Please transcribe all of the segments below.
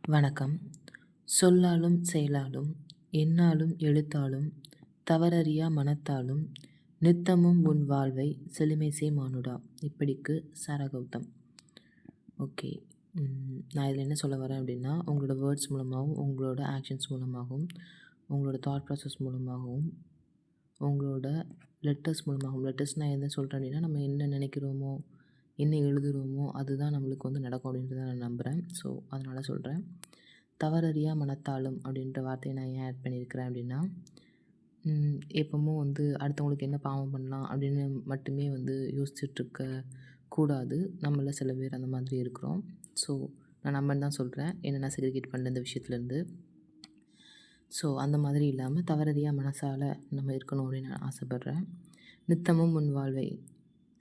வணக்கம். சொல்லாலும் செயலாலும் எண்ணாலும் எழுத்தாலும் தவறறியா மனத்தாலும் நித்தமும் உன் வாழ்வை செழுமைசெய் மானுடா. இப்படிக்கு சாரா கௌதம். ஓகே. நான் இதில் என்ன சொல்ல வரேன் அப்படின்னா, உங்களோட வேர்ட்ஸ் மூலமாகவும் உங்களோட ஆக்ஷன்ஸ் மூலமாகவும் உங்களோட தாட் ப்ராசஸ் மூலமாகவும் உங்களோட லெட்டர்ஸ் மூலமாகவும் லெட்டர்ஸ்னால் என்ன சொல்கிறேன் அப்படின்னா, நம்ம என்ன நினைக்கிறோமோ என்ன எழுதுகிறோமோ அதுதான் நம்மளுக்கு நடக்கும் அப்படின்றத நான் நம்புகிறேன். ஸோ அதனால் சொல்கிறேன். தவறறியா மனத்தாலும் அப்படின்ற வார்த்தையை நான் ஏன் ஆட் பண்ணியிருக்கிறேன் அப்படின்னா, எப்பவும் அடுத்தவங்களுக்கு என்ன பாவம் பண்ணலாம் அப்படின்னு மட்டுமே யோசிச்சுட்ருக்க கூடாது. நம்மள சில பேர் அந்த மாதிரி இருக்கிறோம். ஸோ நான் நம்மன்னு தான் சொல்கிறேன். என்ன நான் செக்ரிகேட் பண்ண இந்த விஷயத்துலேருந்து. ஸோ அந்த மாதிரி இல்லாமல் தவறறியா மனசால் நம்ம இருக்கணும் அப்படின்னு நான் ஆசைப்பட்றேன். நித்தமும் உன் வாழ்வை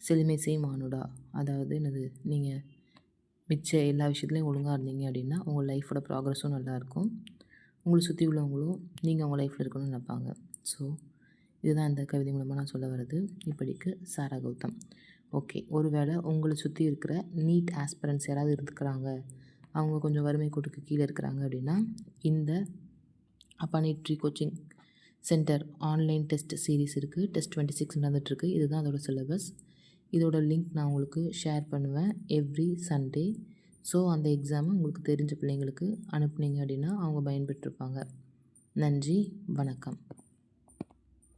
செழுமைசெய் மானுடா. அதாவது என்னது, நீங்கள் மிச்ச எல்லா விஷயத்துலையும் ஒழுங்காக இருந்தீங்க அப்படின்னா உங்கள் லைஃபோட ப்ராக்ரஸும் நல்லாயிருக்கும். உங்களை சுற்றி உள்ளவங்களும் நீங்கள் உங்கள் லைஃப்பில் இருக்கணும்னு நினைப்பாங்க. ஸோ இதுதான் இந்த கவிதை மூலமாக நான் சொல்ல வர்றது. இப்படிக்கு சாரா கௌதம். ஓகே. ஒருவேளை உங்களை சுற்றி இருக்கிற நீட் ஆஸ்பிரன்ட்ஸ் யாராவது இருக்கிறாங்க, அவங்க கொஞ்சம் வறுமை கோட்டுக்கு கீழே இருக்கிறாங்க அப்படின்னா, இந்த அப்பா NEET free coaching centre online test series இருக்குது. டெஸ்ட் 26 நடந்துகிட்ருக்கு. இதுதான் அதோட சிலபஸ். இதோட லிங்க் நான் உங்களுக்கு ஷேர் பண்ணுவேன் எவ்ரி சண்டே. ஸோ அந்த எக்ஸாமை உங்களுக்கு தெரிஞ்ச பிள்ளைங்களுக்கு அனுப்புனீங்க அப்படின்னா அவங்க பயன்பெற்றிருப்பாங்க. நன்றி, வணக்கம்.